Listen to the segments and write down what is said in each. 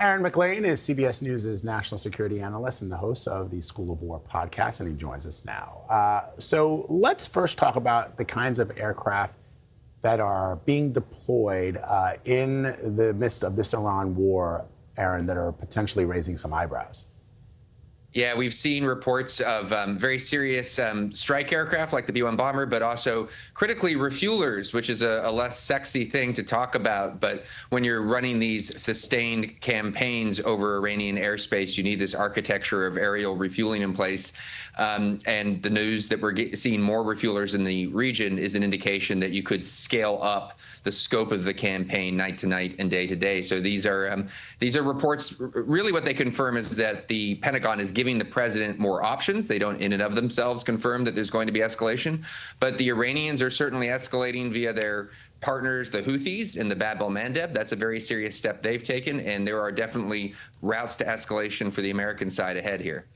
Aaron MacLean is CBS News' national security analyst and the host of the School of War podcast, and he joins us now. So let's first talk about the kinds of aircraft that are being deployed in the midst of this Iran war, Aaron, that are potentially raising some eyebrows. Yeah, we've seen reports of very serious strike aircraft like the B-1 bomber, but also critically refuelers, which is a less sexy thing to talk about. But when you're running these sustained campaigns over Iranian airspace, you need this architecture of aerial refueling in place. And the news that we're seeing more refuelers in the region is an indication that you could scale up the scope of the campaign night to night and day to day. So these are reports. Really, what they confirm is that the Pentagon is giving the president more options. They don't, in and of themselves, confirm that there's going to be escalation, but the Iranians are certainly escalating via their partners, the Houthis in the Bab el-Mandeb. That's a very serious step they've taken, and there are definitely routes to escalation for the American side ahead here.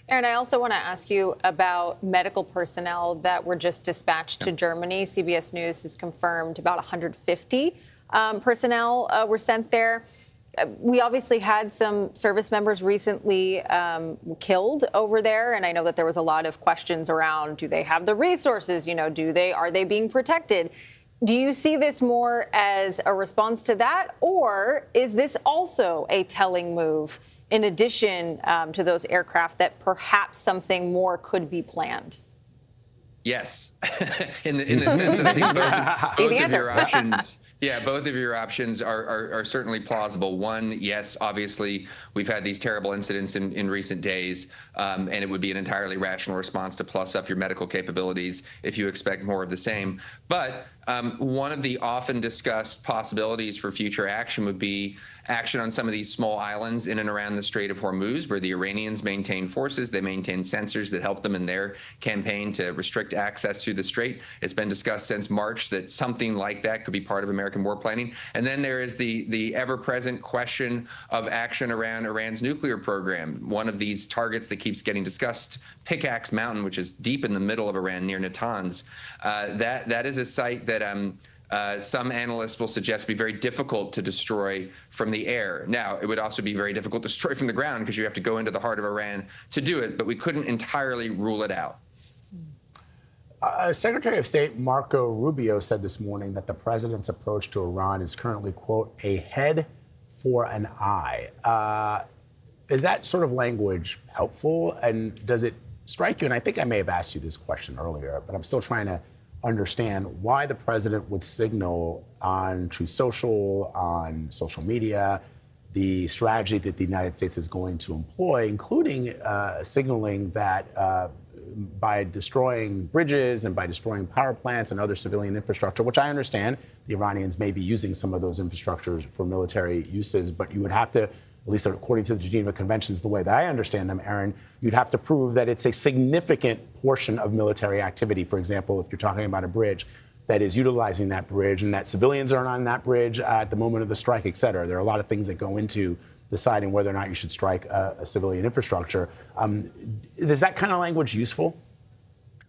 Aaron, I also want to ask you about medical personnel that were just dispatched to Germany. CBS News has confirmed about 150 personnel were sent there. We obviously had some service members recently killed over there, and I know that there was a lot of questions around, do they have the resources? Are they being protected? Do you see this more as a response to that, or is this also a telling move in addition to those aircraft that perhaps something more could be planned? Yes, in the sense that I think both of your options. Yeah, both of your options are certainly plausible. One, yes, obviously, we've had these terrible incidents in recent days, and it would be an entirely rational response to plus up your medical capabilities if you expect more of the same. But one of the often discussed possibilities for future action would be action on some of these small islands in and around the Strait of Hormuz, where the Iranians maintain forces. They maintain sensors that help them in their campaign to restrict access through the strait. It's been discussed since March that something like that could be part of American war planning. And then there is the ever-present question of action around Iran's nuclear program. One of these targets that keeps getting discussed, Pickaxe Mountain, which is deep in the middle of Iran near Natanz. That is a site that some analysts will suggest be very difficult to destroy from the air. Now, it would also be very difficult to destroy from the ground because you have to go into the heart of Iran to do it, but we couldn't entirely rule it out. Secretary of State Marco Rubio said this morning that the president's approach to Iran is currently, quote, a head for an eye. Is that sort of language helpful? And does it strike you? And I think I may have asked you this question earlier, but I'm still trying to understand why the president would signal on Truth Social, on social media, the strategy that the United States is going to employ, including signaling that by destroying bridges and by destroying power plants and other civilian infrastructure, which I understand the Iranians may be using some of those infrastructures for military uses, but you would have to, at least according to the Geneva Conventions, the way that I understand them, Aaron, you'd have to prove that it's a significant portion of military activity. For example, if you're talking about a bridge that is utilizing that bridge and that civilians are on that bridge at the moment of the strike, et cetera. There are a lot of things that go into deciding whether or not you should strike a civilian infrastructure. Is that kind of language useful?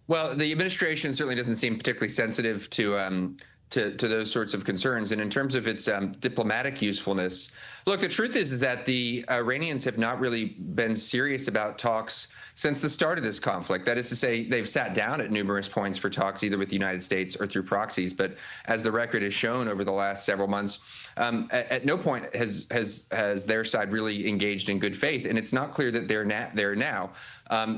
Well, the administration certainly doesn't seem particularly sensitive to those sorts of concerns. And in terms of its diplomatic usefulness, look, the truth is that the Iranians have not really been serious about talks since the start of this conflict. That is to say, they've sat down at numerous points for talks, either with the United States or through proxies. But as the record has shown over the last several months, at no point has their side really engaged in good faith. And it's not clear that they're there now.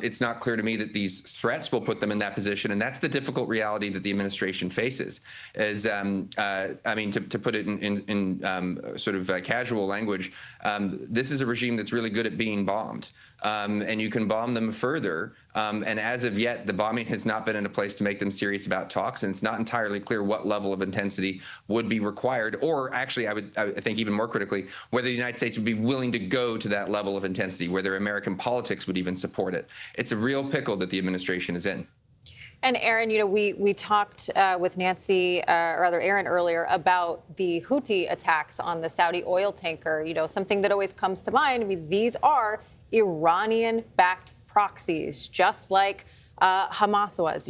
It's not clear to me that these threats will put them in that position. And that's the difficult reality that the administration faces. To put it in sort of casual language, this is a regime that's really good at being bombed. And you can bomb them further. And as of yet, the bombing has not been in a place to make them serious about talks. And it's not entirely clear what level of intensity would be required. Or actually, I think even more critically, whether the United States would be willing to go to that level of intensity, whether American politics would even support it. It's a real pickle that the administration is in. And Aaron, we talked with Nancy, or rather Aaron earlier, about the Houthi attacks on the Saudi oil tanker. Something that always comes to mind. I mean, these are Iranian-backed proxies, just like Hamas was,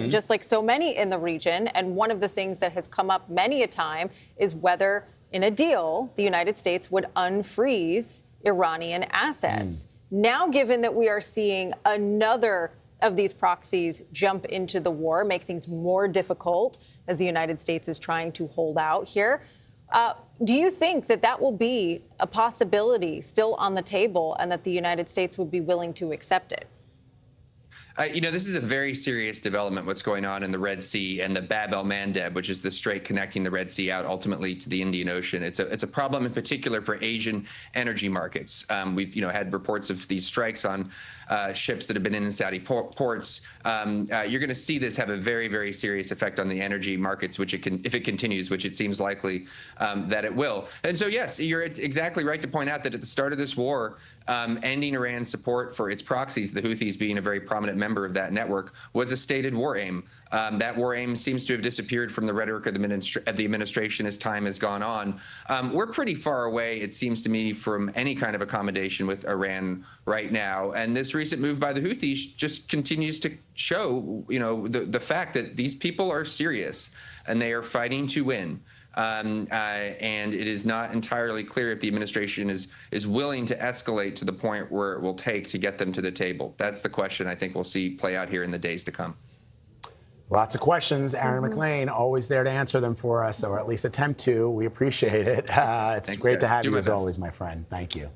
just like so many in the region. And one of the things that has come up many a time is whether in a deal, the United States would unfreeze Iranian assets. Now, given that we are seeing another of these proxies jump into the war, make things more difficult as the United States is trying to hold out here, do you think that that will be a possibility still on the table and that the United States would be willing to accept it? This is a very serious development, what's going on in the Red Sea and the Bab el-Mandeb, which is the strait connecting the Red Sea out ultimately to the Indian Ocean. It's a problem in particular for Asian energy markets. We've had reports of these strikes on ships that have been in Saudi ports. You're going to see this have a very, very serious effect on the energy markets, which if it continues, which it seems likely that it will. And so, yes, you're exactly right to point out that at the start of this war, ending Iran's support for its proxies, the Houthis being a very prominent member of that network, was a stated war aim. That war aim seems to have disappeared from the rhetoric of the administration as time has gone on. We're pretty far away, it seems to me, from any kind of accommodation with Iran right now. And this recent move by the Houthis just continues to show, the fact that these people are serious and they are fighting to win. And it is not entirely clear if the administration is willing to escalate to the point where it will take to get them to the table. That's the question I think we'll see play out here in the days to come. Lots of questions. Aaron MacLean, always there to answer them for us, or at least attempt to. We appreciate it. It's great to have you as always, my friend. Thank you.